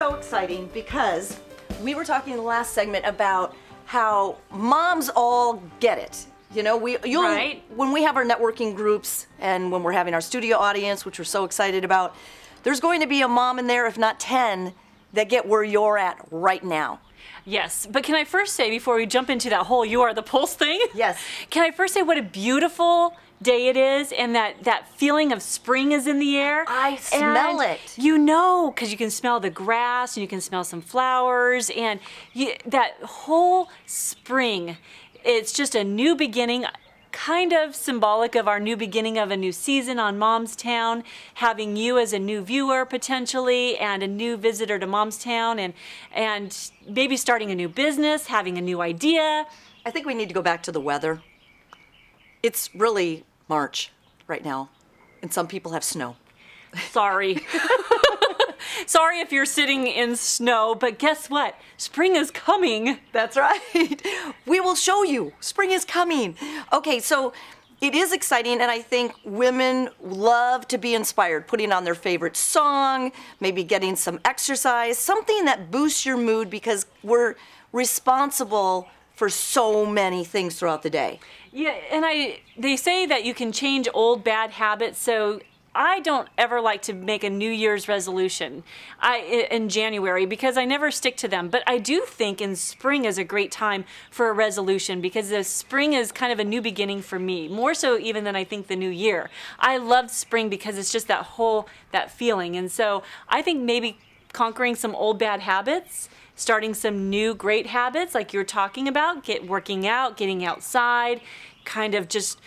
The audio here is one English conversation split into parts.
so exciting because we were talking in the last segment about how moms all get it. You know, Right. when we have our networking groups and when we're having our studio audience, which we're so excited about, there's going to be a mom in there, if not 10, that get where you're at right now. Yes, but can I first say, before we jump into that whole You Are the Pulse thing? Yes. Can I first say what a beautiful day it is, and that feeling of spring is in the air? I smell it. You know, because you can smell the grass, and you can smell some flowers, and that whole spring, it's just a new beginning, kind of symbolic of our new beginning of a new season on Momstown, having you as a new viewer potentially and a new visitor to Momstown, and maybe starting a new business, having a new idea. I think we need to go back to the weather. It's really March right now, and some people have snow. Sorry. Sorry if you're sitting in snow, but guess what? Spring is coming. That's right. We will show you. Spring is coming. Okay, so it is exciting, and I think women love to be inspired, putting on their favorite song, maybe getting some exercise, something that boosts your mood because we're responsible for so many things throughout the day. Yeah, and they say that you can change old bad habits, so I don't ever like to make a New Year's resolution in January because I never stick to them. But I do think in spring is a great time for a resolution because the spring is kind of a new beginning for me, more so even than I think the new year. I love spring because it's just that feeling. And so I think maybe conquering some old bad habits, starting some new great habits like you're talking about, working out, getting outside, kind of just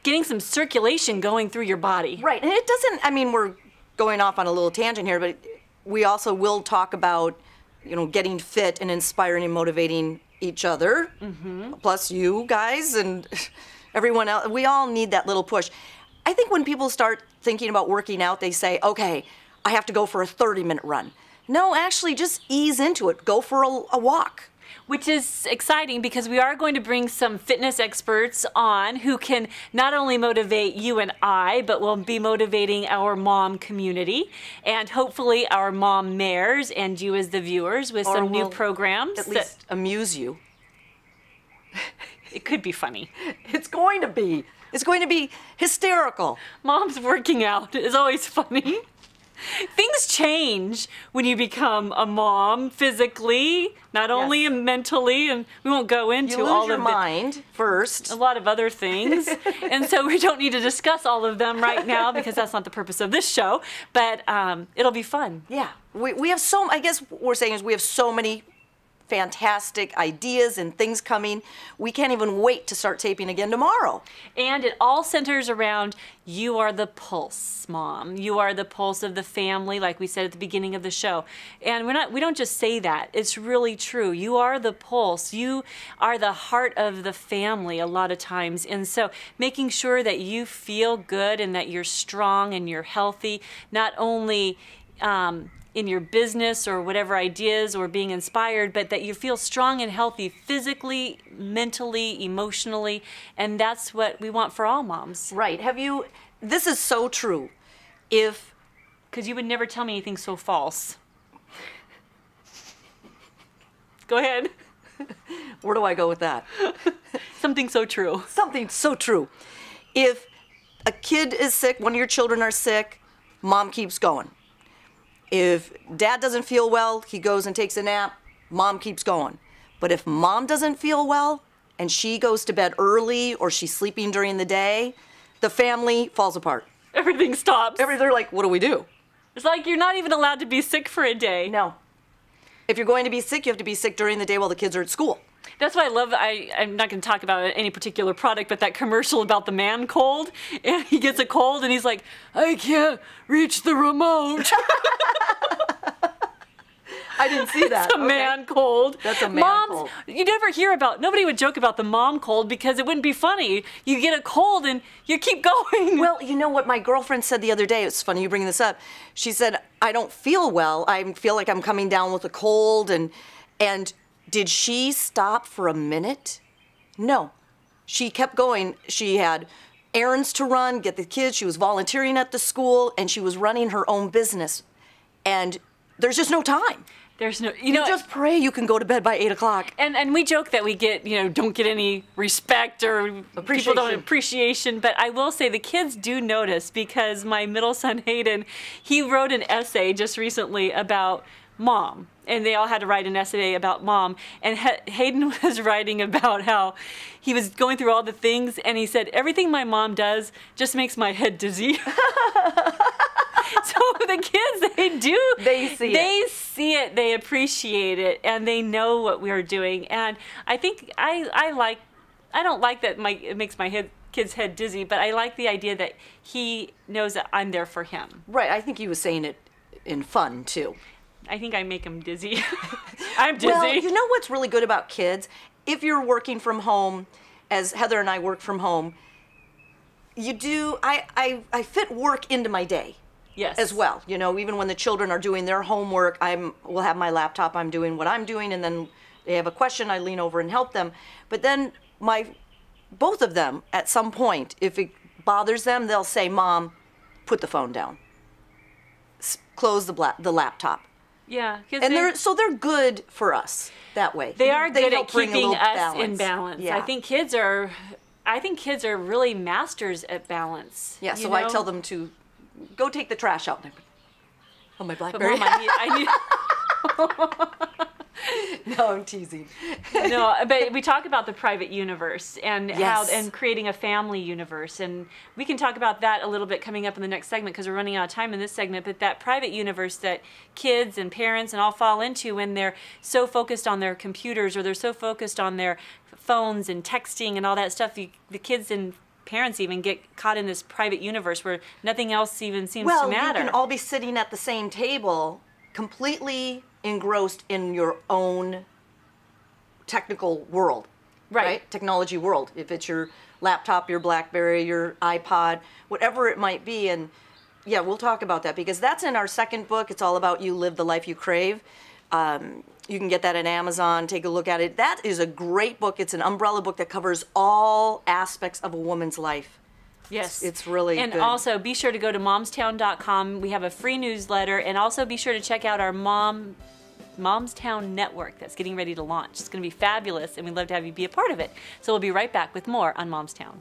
getting some circulation going through your body. Right, and it doesn't, I mean, we're going off on a little tangent here, but we also will talk about, you know, getting fit and inspiring and motivating each other, plus you guys and everyone else. We all need that little push. I think when people start thinking about working out, they say, okay, I have to go for a 30-minute run. No, actually, just ease into it. Go for a walk. Which is exciting because we are going to bring some fitness experts on who can not only motivate you and I, but will be motivating our mom community and hopefully our mom mayors and you as the viewers with some new programs. At least amuse you. It could be funny. It's going to be. It's going to be hysterical. Mom's working out is always funny. Things change when you become a mom physically, not only mentally, and we won't go into all of your mind first. A lot of other things. And so we don't need to discuss all of them right now because that's not the purpose of this show, but it'll be fun. Yeah. We have I guess what we're saying is we have so many fantastic ideas and things coming. We can't even wait to start taping again tomorrow. And it all centers around you are the pulse, Mom. You are the pulse of the family, like we said at the beginning of the show. And we don't just say that. It's really true. You are the pulse. You are the heart of the family a lot of times. And so making sure that you feel good and that you're strong and you're healthy, not only in your business or whatever ideas or being inspired, but that you feel strong and healthy physically, mentally, emotionally, and that's what we want for all moms. Right. This is so true. Because you would never tell me anything so false. Go ahead. Where do I go with that? Something so true. Something so true. If a kid is sick, one of your children are sick, mom keeps going. If dad doesn't feel well, he goes and takes a nap, mom keeps going. But if mom doesn't feel well and she goes to bed early or she's sleeping during the day, the family falls apart. Everything stops. They're like, what do we do? It's like you're not even allowed to be sick for a day. No. If you're going to be sick, you have to be sick during the day while the kids are at school. That's why I love, I'm not going to talk about any particular product, but that commercial about the man cold. And he gets a cold and he's like, I can't reach the remote. I didn't see that. It's a man cold. That's a man cold. You never hear nobody would joke about the mom cold because it wouldn't be funny. You get a cold and you keep going. Well, you know what my girlfriend said the other day? It's funny you bring this up. She said, I don't feel well. I feel like I'm coming down with a cold. And did she stop for a minute? No. She kept going. She had errands to run, get the kids. She was volunteering at the school, and she was running her own business. And there's just no time. There's no, You just pray you can go to bed by 8 o'clock. And we joke that we get, don't get any respect or people don't appreciation. But I will say the kids do notice, because my middle son, Hayden, he wrote an essay just recently about mom. And they all had to write an essay about mom. And Hayden was writing about how he was going through all the things, and he said, everything my mom does just makes my head dizzy. So the kids, they see it, they appreciate it, and they know what we're doing. And I think I don't like that it makes my kid's head dizzy, but I like the idea that he knows that I'm there for him. Right, I think he was saying it in fun too. I think I make him dizzy. I'm dizzy. Well, you know what's really good about kids? If you're working from home, as Heather and I work from home, I fit work into my day. Yes. As well. Even when the children are doing their homework, will have my laptop, I'm doing what I'm doing, and then they have a question, I lean over and help them. But then both of them, at some point, if it bothers them, they'll say, Mom, put the phone down. Close the laptop. Yeah. And they're good for us that way. They are good at keeping us in balance. balance. Yeah. I think kids are really masters at balance. Yeah, so I tell them to go take the trash out. Oh, my BlackBerry. But Mom, I need No, I'm teasing. No, but we talk about the private universe and Yes. and creating a family universe, and we can talk about that a little bit coming up in the next segment, because we're running out of time in this segment. But that private universe that kids and parents and all fall into when they're so focused on their computers, or they're so focused on their phones and texting and all that stuff, the kids and parents even get caught in this private universe where nothing else even seems to matter. You can all be sitting at the same table, completely engrossed in your own technical world, right? Technology world. If it's your laptop, your BlackBerry, your iPod, whatever it might be. And yeah, we'll talk about that, because that's in our second book. It's all about You Live the Life You Crave. You can get that at Amazon. Take a look at it. That is a great book. It's an umbrella book that covers all aspects of a woman's life. Yes. It's really good. And also, be sure to go to momstown.com. We have a free newsletter. And also be sure to check out our Momstown Network that's getting ready to launch. It's going to be fabulous, and we'd love to have you be a part of it. So we'll be right back with more on Momstown.